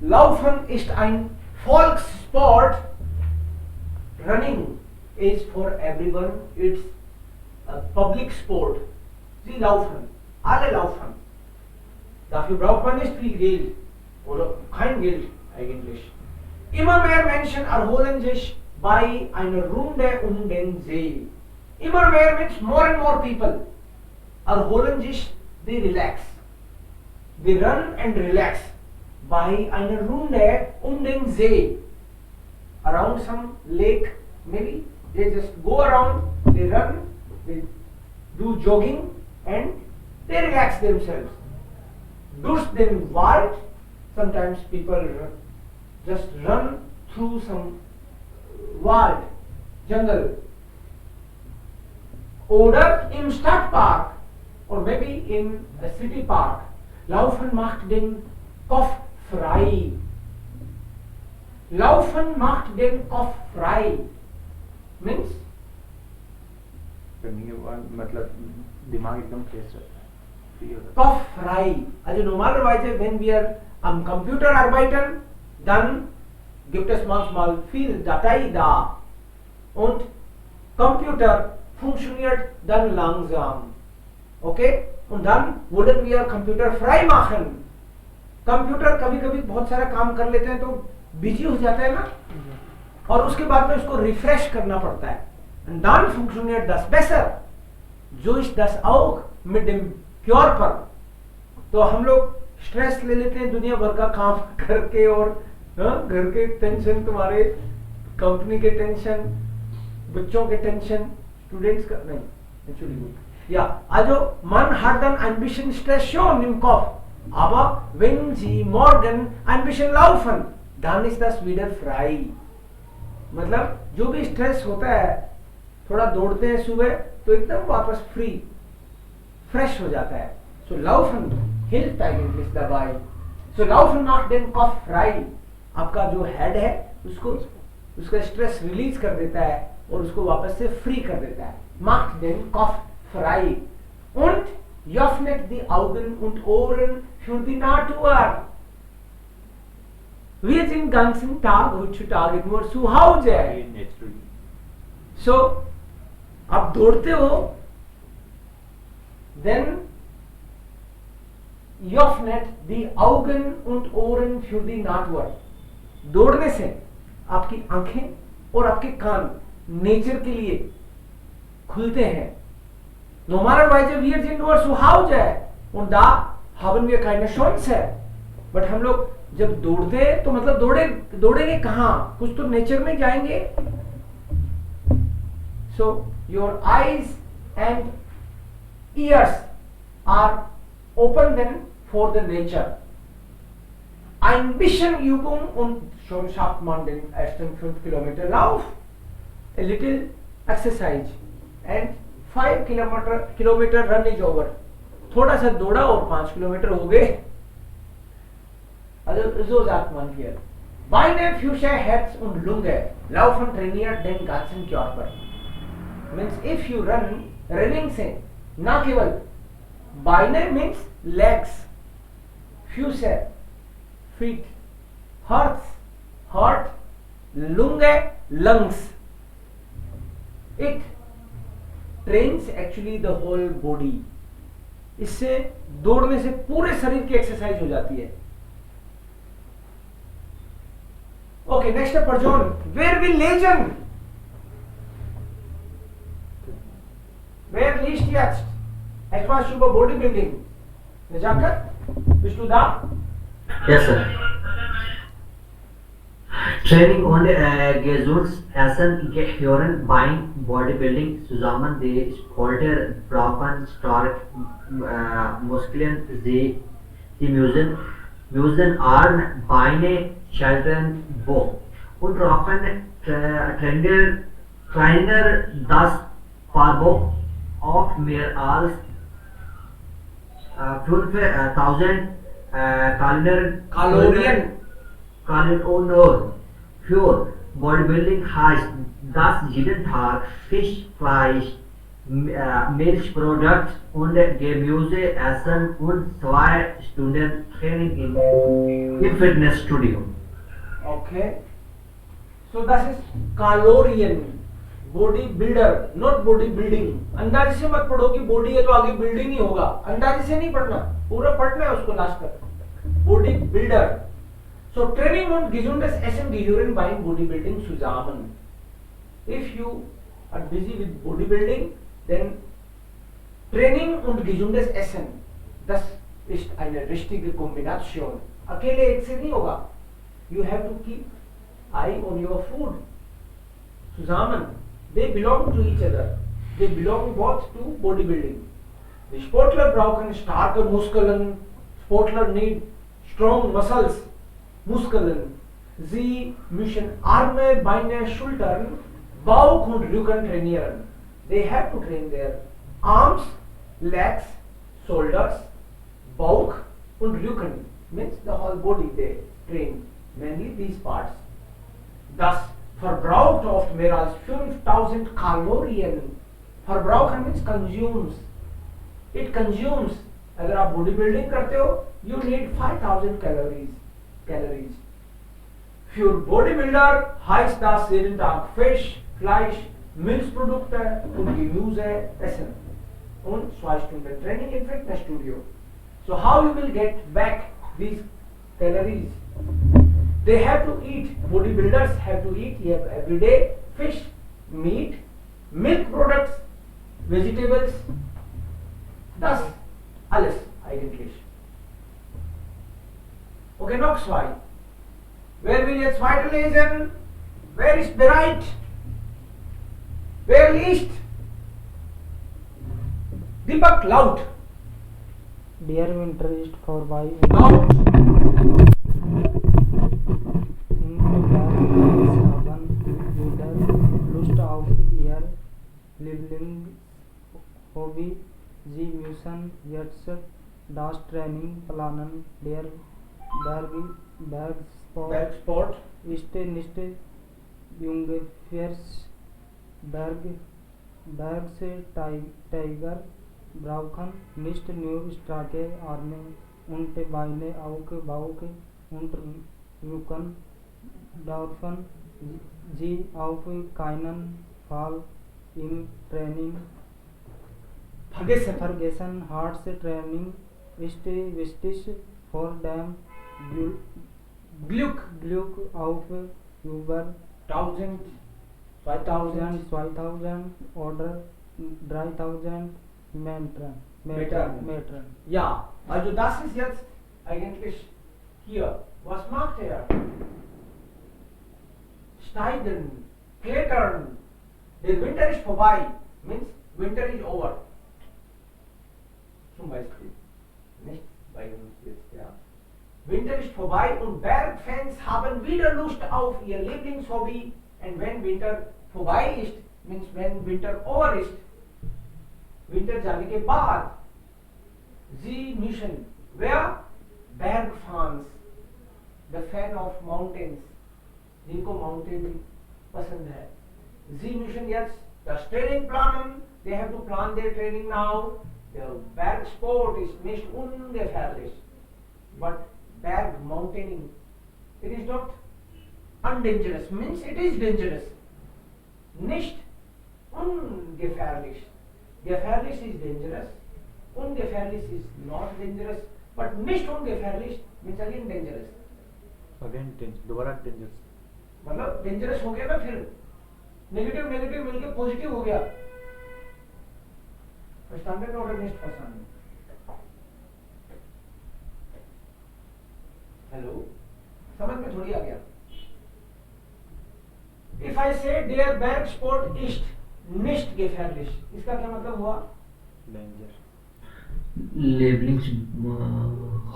Laufen ist ein Volkssport. Running is for everyone. It's a public sport. Sie laufen. Alle laufen. Dafür braucht man nicht viel Geld. Oder kein Geld eigentlich. Immer mehr Menschen erholen sich bei einer Runde um den See. Immer mehr means more and more people erholen sich, they relax. They run and relax bei einer Runde um den See. Around some lake, maybe they just go around, they run, they do jogging and they relax themselves. Durch den Wald, sometimes people just run through some Wald, jungle. Oder im Stadtpark or maybe in a city park. Laufen macht den Kopf frei. Laufen macht den Kopf frei. Means? मतलब दिमाग एकदम fresh रहता है. Kopf frei. Also normalerweise, wenn wir am Computer arbeiten, dann gibt es manchmal viel Datei da und Computer funktioniert dann langsam. Okay? Und dann würden wir Computer frei machen. Computer कभी कभी बहुत सारा काम कर लेते हैं तो बिजी हो जाता है ना, और उसके बाद में उसको रिफ्रेश करना पड़ता है. Und dann funktioniert das besser. So ist das auch mit dem Körper. तो हम लोग स्ट्रेस ले लेते हैं दुनिया भर का काम करके, और घर के टेंशन, तुम्हारे कंपनी के टेंशन, बच्चों के टेंशन, स्टूडेंट्स का नहीं, actually gut. Ja, also man hat dann ein bisschen Stress schon im Kopf. Aber wenn Sie morgen ein bisschen laufen, dann ist das wieder frei. मतलब जो भी स्ट्रेस होता है, थोड़ा दौड़ते हैं सुबह तो एकदम वापस फ्री, फ्रेश हो जाता है. So laufen hilft eigentlich dabei. So laufen macht den Kopf frei. आपका जो हेड है उसको, उसका स्ट्रेस रिलीज कर देता है और उसको वापस से फ्री कर देता है. Macht den Kopf frei. Und öffnet die Augen und Ohren für die Natur. Wir sind den ganzen Tag heutzutage nur zu Hause. So, आप दौड़ते हो, then öffnet die Augen und Ohren für die Natur. दौड़ने से आपकी आंखें और आपके कान nature के लिए खुलते हैं. Normalerweise wir sind nur zu Hause und da haben wir keine Chance. But हम लोग जब दौड़ते हैं तो मतलब दौड़ेंगे कहाँ, कुछ तो नेचर में जाएंगे. So your eyes and ears are open then for the nature. Ein bisschen Übung und schon schafft man den ersten 5 Kilometer Lauf. A little exercise and 5 kilometer run is over. थोड़ा सा दौड़ा और 5 kilometre हो गए. Also so sagt man hier. Beine, Füße, Herz und Lunge laufen trainiert den ganzen Körper. Means if you run, running से ना केवल Beine means legs, Füße, feet, Herz, heart, Lunge, lungs. It trains actually the whole body. इससे दौड़ने से पूरे शरीर की exercise हो जाती है. Okay, next up Arjun. Wer will lesen? Wer liest jetzt etwas über Bodybuilding? Jakob, bist du da? Yes, sir. Training und Gesundessen gehören beim Bodybuilding zusammen. Die Schulter, brauchen stark Muskeln, sie müssen Arme, Beine, Schultern, Bauch und brauchen Trainer, das Verbrauch auf mehr als 5000 Kalorien für Bodybuilding heißt, dass jeden Tag Fisch, Fleisch, Milchprodukts und Gemüse essen und 2 Stunden Training im Fitnessstudio. Okay. So this is calorian, body builder, not body building. अंदाजे से मत पढ़ो कि body है तो आगे building ही होगा, अंदाजे से नहीं पढ़ना, पूरा पढ़ना है उसको लास्ट तक. Body builder. So training und gesundes Essen gehören beim Bodybuilding zusammen. If you are busy with bodybuilding, then Training und gesundes Essen, das ist eine richtige Kombination. अकेले एक से नहीं होगा. You have to keep eye on your food. Zusammen, they belong to each other. They belong both to bodybuilding. Die Sportler brauchen starke Muskeln. Sportler need strong muscles. Muskeln. Sie müssen Arme, Beine, Schultern, Bauch und Rücken trainieren. They have to train their arms, legs, shoulders, Bauch und Rücken. Means the whole body they train. Mainly these parts. Das verbraucht oft mehr als 5000 Kalorien. Verbrauchen means consumes. It consumes. अगर आप body building करते हो, you need 5000 calories. Für Bodybuilder heißt das jeden Tag Fisch, Fleisch, Milchprodukte und Gemüse essen. Und 2 Stunden Training im Fitnessstudio. So how you will get back these calories? They have to eat. Bodybuilders have to eat every day fish, meat, milk products, vegetables. Das alles eigentlich. Okay, noch 2. Wer will jetzt weiterlesen? Wer ist bereit? Wer liest? Deepak, laut. Dear winter is vorbei. Laut. In Berlin haben wieder Lust auf ihr Lieblingshobby. Sie müssen jetzt das Training planen. Der Bergsport ist nicht Bergsteiger brauchen nicht nur starke Arme und Beine, auch Bauch und Rücken dürfen sie auf keinen Fall im Training vergessen. Hard Training ist wichtig für den Glück auf über 1000, 2000 2000 oder 3000 Metern. Ja, also das ist jetzt eigentlich hier. Was macht er? Steigen, klettern. Der Winter ist vorbei. Means winter is over. Zum Beispiel. Nicht bei uns jetzt, ja. Winter ist vorbei und Bergfans haben wieder Lust auf ihr Lieblingshobby. Und wenn Winter vorbei ist, means when winter over ist, Winter जाने के बाद, Sie müssen, wer? Bergfans, the fan of mountains, जिनको mountain पसंद है. Sie müssen jetzt das Training planen. They have to plan their training now. Der Bergsport ist nicht ungefährlich, but berg mountaining, it is not undangerous. Means it is dangerous. Nicht ungefährlich. Gefährlich is dangerous. Ungefährlich is not dangerous. But nicht ungefährlich means again dangerous. Again दोबारा dangerous. मतलब dangerous हो गया ना, फिर negative मिलके positive हो गया. Verstanden oder nicht verstanden? Hello, समझ में थोड़ी आ गया. If I say der Bergsport ist nicht gefährlich, इसका क्या मतलब हुआ? Danger. Lieblings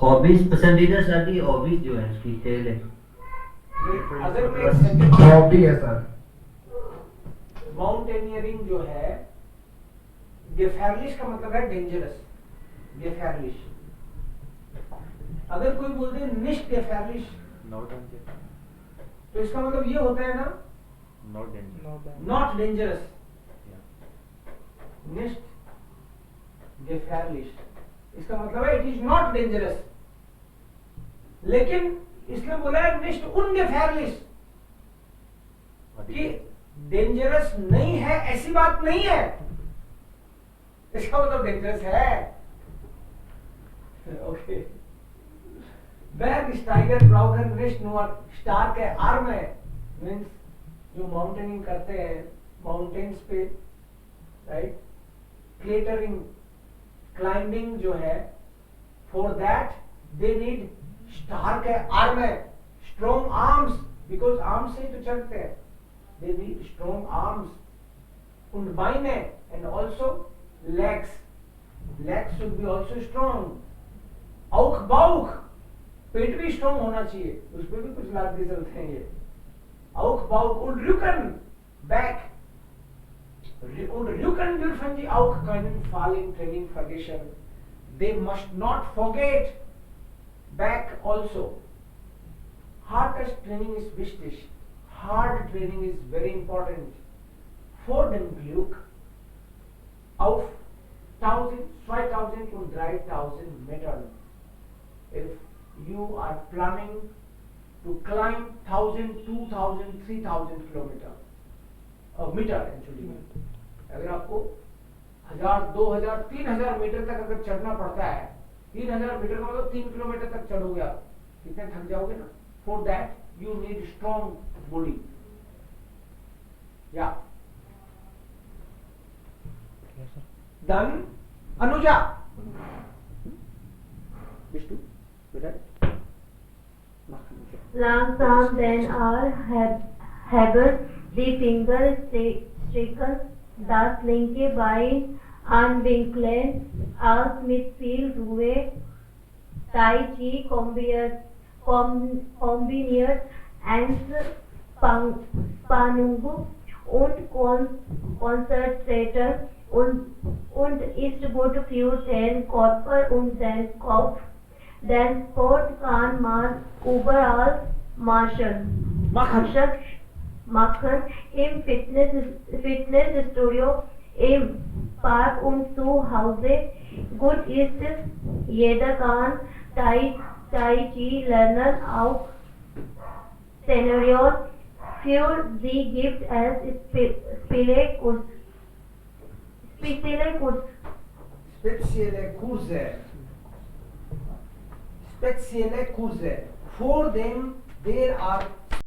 हॉबीज पसंदीदा सारी हॉबीज जो है इसकी खेल है. अगर मैं एक सेंटेंस हॉबी है सर. माउंटेनियरिंग जो है, gefährlich का मतलब है डेंजरस. gefährlich. अगर कोई बोल दे nicht gefährlich, No danger. तो इसका मतलब ये होता है ना, No danger. not dangerous. nicht gefährlich, इसका मतलब है इट इज नॉट डेंजरस, लेकिन इसने बोला है nicht ungefährlich, कि डेंजरस नहीं है ऐसी बात नहीं है, इसका मतलब डेंजरस है। Okay, Bergsteiger brauchen nicht nur starke Arme, means जो माउंटेनिंग करते हैं माउंटेन्स पे, राइट, क्लेटरिंग क्लाइंबिंग जो है, for that they need starke Arme, strong arms, because arms से तो चढ़ते हैं, they need strong arms und Beine and also legs should be also strong, auch Bauch, पेट भी स्ट्रॉन्ग होना चाहिए, उस पर भी कुछ लाभ भी चलते हैं ये, auch Bauch und Rücken, back und Rücken dürfen die auch keinen Fallen Training vergessen, they must not forget back also. Hardest training is wichtig, hard training is very important. Vor dem Glück auf 1000, 2000 und 3000 Metern, if you are planning to climb 1000, 2000, 3000 kilometer meter actually, अगर आपको 1000, 2000, 3000 metre तक अगर चढ़ना पड़ता है, 3000 metre का मतलब 3 kilometre तक चढ़ोगे आप, कितने थक जाओगे ना। For that you need strong body. या डन अनुजा, विष्णु बेटा, Langsam then are Haber, die Finger strecken das linke Bein anwinkeln, als mit viel Ruhe Tai Chi kombiniert Entspannung und Konzentration und ist gut für den Körper und den Kopf. Den Sport kann man überall machen. Im Fitnessstudio, im Park und zu Hause. Gut ist, jeder kann Tai Chi lernen. Auch Szenarios für sie gibt es spezielle Kurse. For them there are